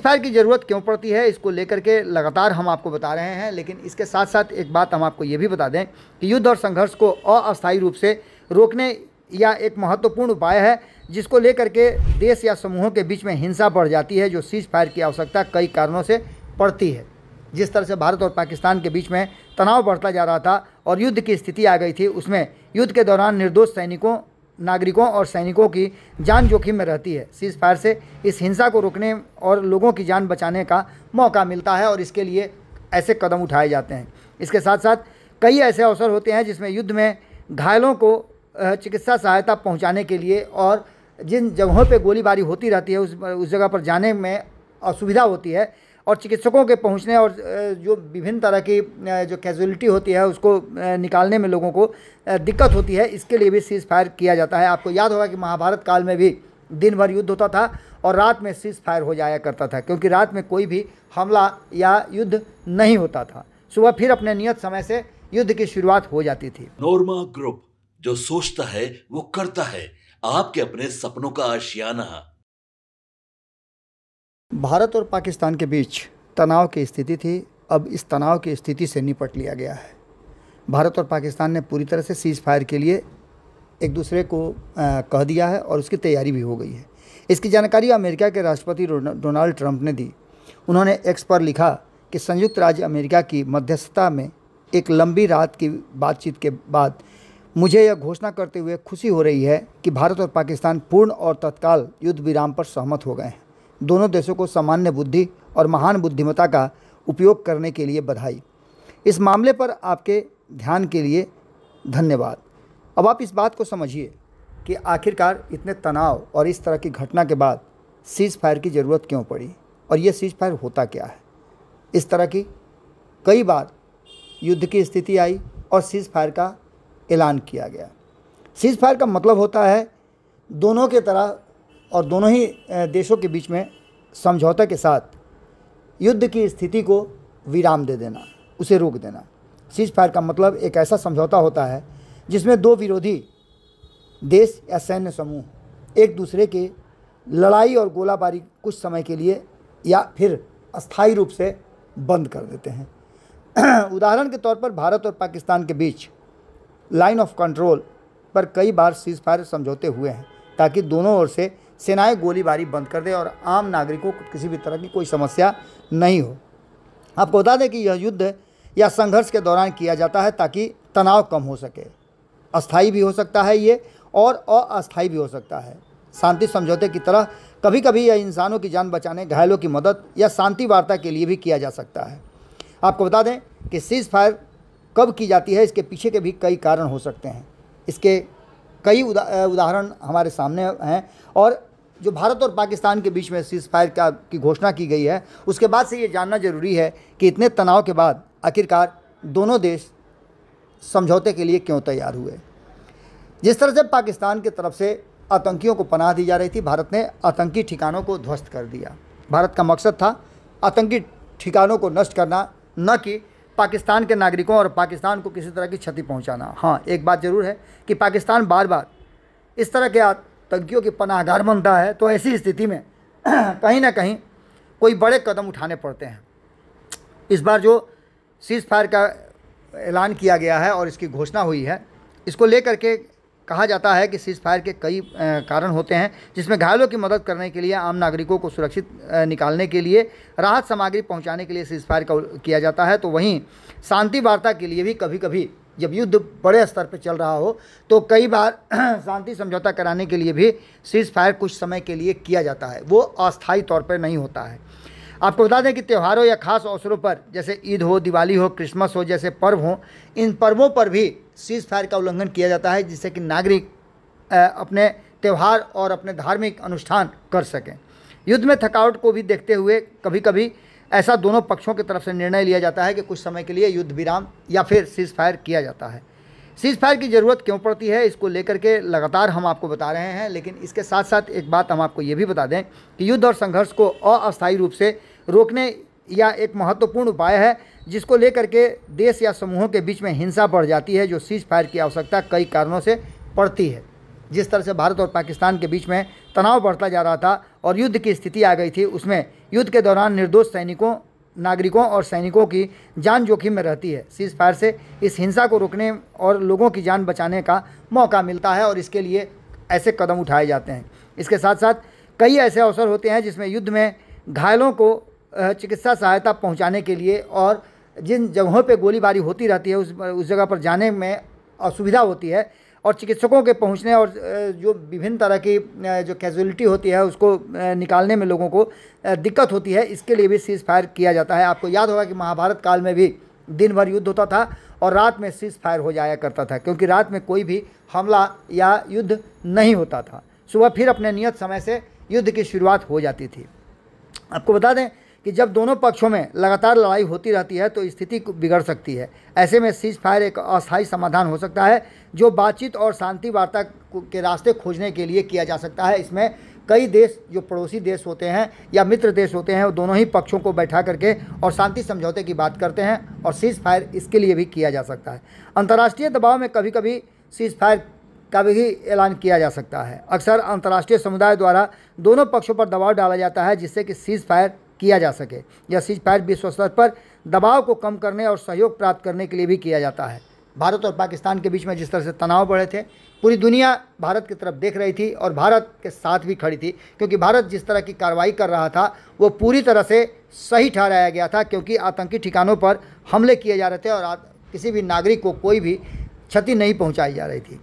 Fire की ज़रूरत क्यों पड़ती है, इसको लेकर के लगातार हम आपको बता रहे हैं। लेकिन इसके साथ साथ एक बात हम आपको ये भी बता दें कि युद्ध और संघर्ष को अस्थायी रूप से रोकने या एक महत्वपूर्ण उपाय है जिसको लेकर के देश या समूहों के बीच में हिंसा बढ़ जाती है, जो सीज फायर की आवश्यकता कई कारणों से पड़ती है। जिस तरह से भारत और पाकिस्तान के बीच में तनाव बढ़ता जा रहा था और युद्ध की स्थिति आ गई थी, उसमें युद्ध के दौरान निर्दोष नागरिकों और सैनिकों की जान जोखिम में रहती है। सीज फायर से इस हिंसा को रोकने और लोगों की जान बचाने का मौका मिलता है और इसके लिए ऐसे कदम उठाए जाते हैं। इसके साथ साथ कई ऐसे अवसर होते हैं जिसमें युद्ध में घायलों को चिकित्सा सहायता पहुंचाने के लिए और जिन जगहों पे गोलीबारी होती रहती है उस जगह पर जाने में असुविधा होती है और चिकित्सकों के पहुंचने और जो विभिन्न तरह की जो कैजुअलिटी होती है उसको निकालने में लोगों को दिक्कत होती है, इसके लिए भी सीज फायर किया जाता है। आपको याद होगा कि महाभारत काल में भी दिन भर युद्ध होता था और रात में सीज फायर हो जाया करता था, क्योंकि रात में कोई भी हमला या युद्ध नहीं होता था। सुबह फिर अपने नियत समय से युद्ध की शुरुआत हो जाती थी। नोरमा ग्रुप, जो सोचता है वो करता है, आपके अपने सपनों का आशियाना। भारत और पाकिस्तान के बीच तनाव की स्थिति थी। अब इस तनाव की स्थिति से निपट लिया गया है। भारत और पाकिस्तान ने पूरी तरह से सीज फायर के लिए एक दूसरे को कह दिया है और उसकी तैयारी भी हो गई है। इसकी जानकारी अमेरिका के राष्ट्रपति डोनाल्ड ट्रंप ने दी। उन्होंने एक्स पर लिखा कि संयुक्त राज्य अमेरिका की मध्यस्थता में एक लंबी रात की बातचीत के बाद मुझे यह घोषणा करते हुए खुशी हो रही है कि भारत और पाकिस्तान पूर्ण और तत्काल युद्ध विराम पर सहमत हो गए हैं। दोनों देशों को सामान्य बुद्धि और महान बुद्धिमत्ता का उपयोग करने के लिए बधाई। इस मामले पर आपके ध्यान के लिए धन्यवाद। अब आप इस बात को समझिए कि आखिरकार इतने तनाव और इस तरह की घटना के बाद सीज फायर की ज़रूरत क्यों पड़ी और ये सीज फायर होता क्या है। इस तरह की कई बार युद्ध की स्थिति आई और सीज फायर का ऐलान किया गया। सीज फायर का मतलब होता है दोनों के तरह और दोनों ही देशों के बीच में समझौते के साथ युद्ध की स्थिति को विराम दे देना, उसे रोक देना। सीज फायर का मतलब एक ऐसा समझौता होता है जिसमें दो विरोधी देश या सैन्य समूह एक दूसरे के लड़ाई और गोलाबारी कुछ समय के लिए या फिर अस्थायी रूप से बंद कर देते हैं। उदाहरण के तौर पर भारत और पाकिस्तान के बीच लाइन ऑफ कंट्रोल पर कई बार सीज फायर समझौते हुए हैं ताकि दोनों ओर से सेनाएं गोलीबारी बंद कर दें और आम नागरिकों को किसी भी तरह की कोई समस्या नहीं हो। आपको बता दें कि यह युद्ध या संघर्ष के दौरान किया जाता है ताकि तनाव कम हो सके। अस्थायी भी हो सकता है ये और अस्थायी भी हो सकता है। शांति समझौते की तरह कभी कभी यह इंसानों की जान बचाने, घायलों की मदद या शांति वार्ता के लिए भी किया जा सकता है। आपको बता दें कि सीज फायर कब की जाती है, इसके पीछे के भी कई कारण हो सकते हैं। इसके कई उदाहरण हमारे सामने हैं और जो भारत और पाकिस्तान के बीच में सीज फायर की घोषणा की गई है उसके बाद से ये जानना ज़रूरी है कि इतने तनाव के बाद आखिरकार दोनों देश समझौते के लिए क्यों तैयार हुए। जिस तरह से पाकिस्तान की तरफ से आतंकियों को पनाह दी जा रही थी, भारत ने आतंकी ठिकानों को ध्वस्त कर दिया। भारत का मकसद था आतंकी ठिकानों को नष्ट करना, न कि पाकिस्तान के नागरिकों और पाकिस्तान को किसी तरह की क्षति पहुंचाना। हाँ, एक बात ज़रूर है कि पाकिस्तान बार बार इस तरह के आतंकियों की पनाहगार बनता है, तो ऐसी स्थिति में कहीं ना कहीं कोई बड़े कदम उठाने पड़ते हैं। इस बार जो सीज फायर का ऐलान किया गया है और इसकी घोषणा हुई है, इसको लेकर के कहा जाता है कि सीज फायर के कई कारण होते हैं, जिसमें घायलों की मदद करने के लिए, आम नागरिकों को सुरक्षित निकालने के लिए, राहत सामग्री पहुंचाने के लिए सीज फायर किया जाता है। तो वहीं शांति वार्ता के लिए भी कभी कभी जब युद्ध बड़े स्तर पर चल रहा हो तो कई बार शांति समझौता कराने के लिए भी सीज फायर कुछ समय के लिए किया जाता है। वो अस्थायी तौर पर नहीं होता है। आपको बता दें कि त्योहारों या ख़ास अवसरों पर, जैसे ईद हो, दिवाली हो, क्रिसमस हो जैसे पर्व हों, इन पर्वों पर भी सीज फायर का उल्लंघन किया जाता है, जिससे कि नागरिक अपने त्यौहार और अपने धार्मिक अनुष्ठान कर सकें। युद्ध में थकावट को भी देखते हुए कभी कभी ऐसा दोनों पक्षों की तरफ से निर्णय लिया जाता है कि कुछ समय के लिए युद्ध विराम या फिर सीज फायर किया जाता है। सीज फायर की ज़रूरत क्यों पड़ती है, इसको लेकर के लगातार हम आपको बता रहे हैं। लेकिन इसके साथ साथ एक बात हम आपको ये भी बता दें कि युद्ध और संघर्ष को अस्थायी रूप से रोकने या एक महत्वपूर्ण उपाय है जिसको लेकर के देश या समूहों के बीच में हिंसा बढ़ जाती है, जो सीज फायर की आवश्यकता कई कारणों से पड़ती है। जिस तरह से भारत और पाकिस्तान के बीच में तनाव बढ़ता जा रहा था और युद्ध की स्थिति आ गई थी, उसमें युद्ध के दौरान निर्दोष सैनिकों, नागरिकों और सैनिकों की जान जोखिम में रहती है। सीज़ फायर से इस हिंसा को रोकने और लोगों की जान बचाने का मौका मिलता है और इसके लिए ऐसे कदम उठाए जाते हैं। इसके साथ साथ कई ऐसे अवसर होते हैं जिसमें युद्ध में घायलों को चिकित्सा सहायता पहुंचाने के लिए और जिन जगहों पे गोलीबारी होती रहती है उस जगह पर जाने में असुविधा होती है और चिकित्सकों के पहुंचने और जो विभिन्न तरह की जो कैजुअलिटी होती है उसको निकालने में लोगों को दिक्कत होती है, इसके लिए भी सीज़ फायर किया जाता है। आपको याद होगा कि महाभारत काल में भी दिन भर युद्ध होता था और रात में सीज़ फायर हो जाया करता था, क्योंकि रात में कोई भी हमला या युद्ध नहीं होता था। सुबह फिर अपने नियत समय से युद्ध की शुरुआत हो जाती थी। आपको बता दें कि जब दोनों पक्षों में लगातार लड़ाई होती रहती है तो स्थिति बिगड़ सकती है। ऐसे में सीज़ फायर एक अस्थायी समाधान हो सकता है जो बातचीत और शांति वार्ता के रास्ते खोजने के लिए किया जा सकता है। इसमें कई देश, जो पड़ोसी देश होते हैं या मित्र देश होते हैं, वो दोनों ही पक्षों को बैठा करके और शांति समझौते की बात करते हैं और सीज़ फायर इसके लिए भी किया जा सकता है। अंतर्राष्ट्रीय दबाव में कभी कभी सीज़ फायर का भी ऐलान किया जा सकता है। अक्सर अंतर्राष्ट्रीय समुदाय द्वारा दोनों पक्षों पर दबाव डाला जाता है जिससे कि सीज़ फायर किया जा सके। यह सीज़ फायर विश्व स्तर पर दबाव को कम करने और सहयोग प्राप्त करने के लिए भी किया जाता है। भारत और पाकिस्तान के बीच में जिस तरह से तनाव बढ़े थे, पूरी दुनिया भारत की तरफ देख रही थी और भारत के साथ भी खड़ी थी, क्योंकि भारत जिस तरह की कार्रवाई कर रहा था वो पूरी तरह से सही ठहराया गया था, क्योंकि आतंकी ठिकानों पर हमले किए जा रहे थे और किसी भी नागरिक को कोई भी क्षति नहीं पहुँचाई जा रही थी।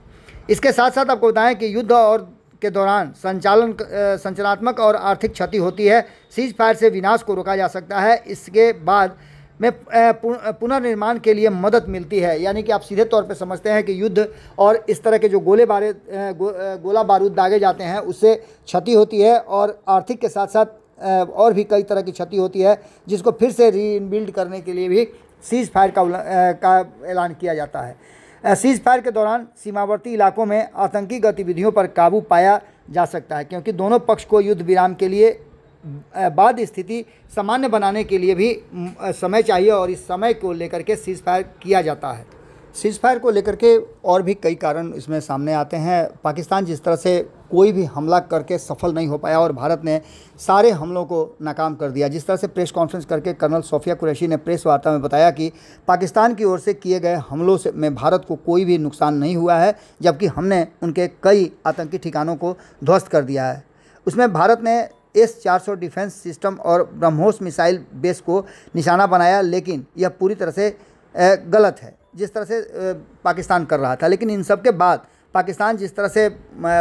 इसके साथ साथ आपको बताएं कि युद्ध और के दौरान संचालनात्मक और आर्थिक क्षति होती है। सीज़ फायर से विनाश को रोका जा सकता है। इसके बाद में पुनर्निर्माण के लिए मदद मिलती है। यानी कि आप सीधे तौर पे समझते हैं कि युद्ध और इस तरह के जो गोला बारूद दागे जाते हैं उससे क्षति होती है और आर्थिक के साथ साथ और भी कई तरह की क्षति होती है, जिसको फिर से रीइनबिल्ड करने के लिए भी सीज़ फायर का ऐलान किया जाता है। सीज़ फायर के दौरान सीमावर्ती इलाकों में आतंकी गतिविधियों पर काबू पाया जा सकता है, क्योंकि दोनों पक्ष को युद्ध विराम के लिए बाद स्थिति सामान्य बनाने के लिए भी समय चाहिए और इस समय को लेकर के सीज़ फायर किया जाता है। सीज़ फायर को लेकर के और भी कई कारण इसमें सामने आते हैं। पाकिस्तान जिस तरह से कोई भी हमला करके सफल नहीं हो पाया और भारत ने सारे हमलों को नाकाम कर दिया। जिस तरह से प्रेस कॉन्फ्रेंस करके कर्नल सोफिया कुरैशी ने प्रेस वार्ता में बताया कि पाकिस्तान की ओर से किए गए हमलों से में भारत को कोई भी नुकसान नहीं हुआ है, जबकि हमने उनके कई आतंकी ठिकानों को ध्वस्त कर दिया है। उसमें भारत ने S-400 डिफेंस सिस्टम और ब्रह्मोस मिसाइल बेस को निशाना बनाया, लेकिन यह पूरी तरह से गलत है जिस तरह से पाकिस्तान कर रहा था। लेकिन इन सब के बाद पाकिस्तान जिस तरह से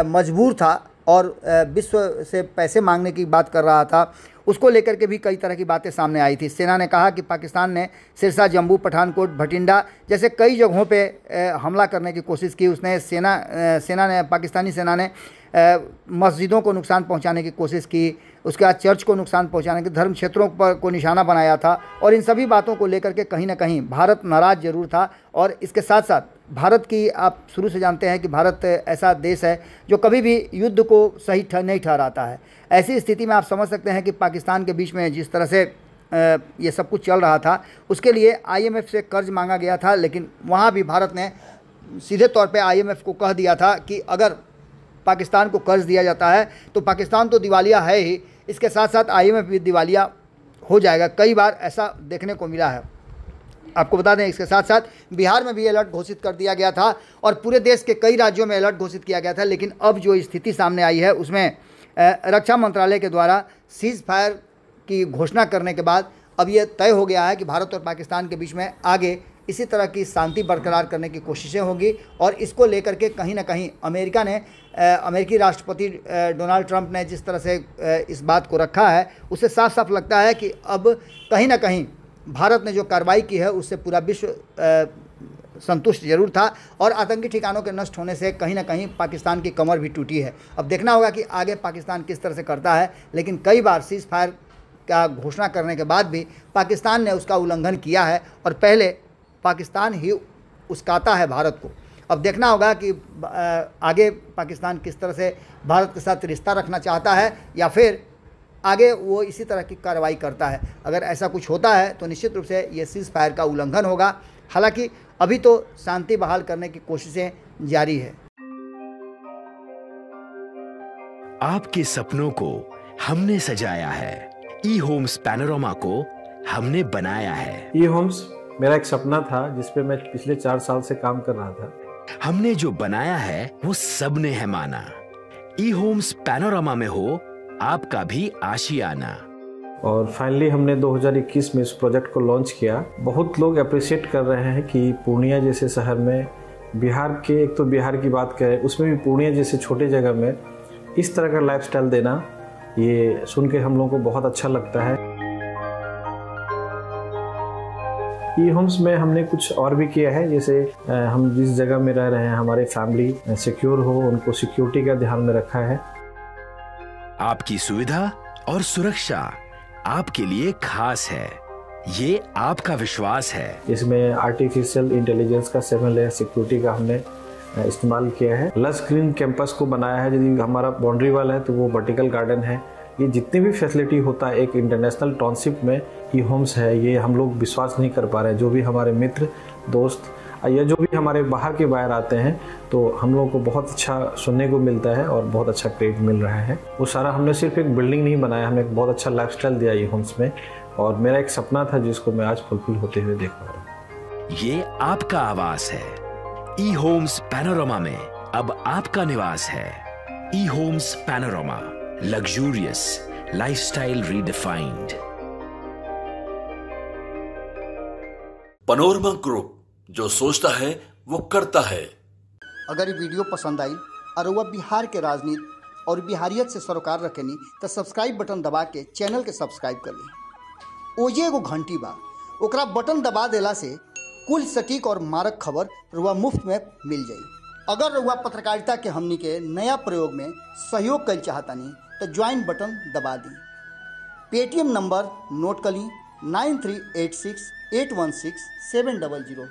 मजबूर था और विश्व से पैसे मांगने की बात कर रहा था, उसको लेकर के भी कई तरह की बातें सामने आई थी। सेना ने कहा कि पाकिस्तान ने सिरसा, जम्मू, पठानकोट, भटिंडा जैसे कई जगहों पे हमला करने की कोशिश की। उसने पाकिस्तानी सेना ने मस्जिदों को नुकसान पहुंचाने की कोशिश की, उसके बाद चर्च को नुकसान पहुंचाने के, धर्म क्षेत्रों पर को निशाना बनाया था और इन सभी बातों को लेकर के कहीं ना कहीं भारत नाराज़ जरूर था। और इसके साथ साथ भारत की, आप शुरू से जानते हैं कि भारत ऐसा देश है जो कभी भी युद्ध को सही नहीं ठहराता है। ऐसी स्थिति में आप समझ सकते हैं कि पाकिस्तान के बीच में जिस तरह से ये सब कुछ चल रहा था, उसके लिए IMF से कर्ज मांगा गया था, लेकिन वहाँ भी भारत ने सीधे तौर पे IMF को कह दिया था कि अगर पाकिस्तान को कर्ज दिया जाता है तो पाकिस्तान तो दिवालिया है ही, इसके साथ साथ IMF भी दिवालिया हो जाएगा। कई बार ऐसा देखने को मिला है। आपको बता दें, इसके साथ साथ बिहार में भी अलर्ट घोषित कर दिया गया था और पूरे देश के कई राज्यों में अलर्ट घोषित किया गया था। लेकिन अब जो स्थिति सामने आई है उसमें रक्षा मंत्रालय के द्वारा सीज़ फायर की घोषणा करने के बाद अब ये तय हो गया है कि भारत और पाकिस्तान के बीच में आगे इसी तरह की शांति बरकरार करने की कोशिशें होंगी। और इसको लेकर के कहीं ना कहीं अमेरिकी राष्ट्रपति डोनाल्ड ट्रंप ने जिस तरह से इस बात को रखा है, उससे साफ साफ लगता है कि अब कहीं ना कहीं भारत ने जो कार्रवाई की है उससे पूरा विश्व संतुष्ट जरूर था और आतंकी ठिकानों के नष्ट होने से कहीं ना कहीं पाकिस्तान की कमर भी टूटी है। अब देखना होगा कि आगे पाकिस्तान किस तरह से करता है, लेकिन कई बार सीज़ फायर का घोषणा करने के बाद भी पाकिस्तान ने उसका उल्लंघन किया है और पहले पाकिस्तान ही उस्काता है भारत को। अब देखना होगा कि आगे पाकिस्तान किस तरह से भारत के साथ रिश्ता रखना चाहता है या फिर आगे वो इसी तरह की कार्रवाई करता है। अगर ऐसा कुछ होता है तो निश्चित रूप से ये सीज़ फायर का उल्लंघन होगा। हालांकि अभी तो शांति बहाल करने की कोशिशें जारी है। आपके सपनों को हमने सजाया है, ई होम्स पैनोरमा को हमने बनाया है। ई होम्स मेरा एक सपना था जिस पे मैं पिछले 4 साल से काम कर रहा था। हमने जो बनाया है वो सबने है माना। ई होम्स पैनोरमा में हो आपका भी आशियाना। और फाइनली हमने 2021 में इस प्रोजेक्ट को लॉन्च किया। बहुत लोग अप्रिशिएट कर रहे हैं कि पूर्णिया जैसे शहर में, बिहार के, एक तो बिहार की बात करें उसमें भी पूर्णिया जैसे छोटे जगह में इस तरह का लाइफस्टाइल देना, ये सुन के हम लोगों को बहुत अच्छा लगता है। ई होम्स में हमने कुछ और भी किया है, जैसे हम जिस जगह में रह रहे हैं हमारे फैमिली सिक्योर हो, उनको सिक्योरिटी का ध्यान में रखा है। आपकी सुविधा और सुरक्षा आपके लिए खास है, ये आपका विश्वास है। इसमें आर्टिफिशियल इंटेलिजेंस का 7 लेयर सिक्योरिटी का हमने इस्तेमाल किया है। लस ग्रीन कैंपस को बनाया है। यदि हमारा बाउंड्री वाल है तो वो वर्टिकल गार्डन है। ये जितनी भी फैसिलिटी होता है एक इंटरनेशनल टाउनशिप में, ई होम्स है, ये हम लोग विश्वास नहीं कर पा रहे हैं। जो भी हमारे मित्र दोस्त या जो भी हमारे बाहर के बाहर आते हैं तो हम लोगों को बहुत अच्छा सुनने को मिलता है और बहुत अच्छा क्रेडिट मिल रहा है। वो सारा हमने सिर्फ एक बिल्डिंग नहीं बनाया, हमने एक बहुत अच्छा लाइफस्टाइल दिया ई होम्स में, और मेरा एक सपना था जिसको मैं आज फुलफिल होते हुए देख पा रहा हूँ। ये आपका आवास है। ई होम्स पैनोरमा में अब आपका निवास है। E homes Panorama, luxurious lifestyle redefined. Panorama group, जो सोचता है वो करता है। अगर ये वीडियो पसंद आई और वह बिहार के राजनीति और बिहारियत से सरोकार रखेनी तो सब्सक्राइब बटन दबा के चैनल के सब्सक्राइब कर ली। ओजे एगो घंटी बा, ओकरा बटन दबा देला से कुल सटीक और मारक खबर रुआ मुफ्त में मिल जाई। अगर रुआ पत्रकारिता के हमनी के नया प्रयोग में सहयोग कर चाहतानी तो ज्वाइन बटन दबा दी। पेटीएम नंबर नोट कर ली 9386816700।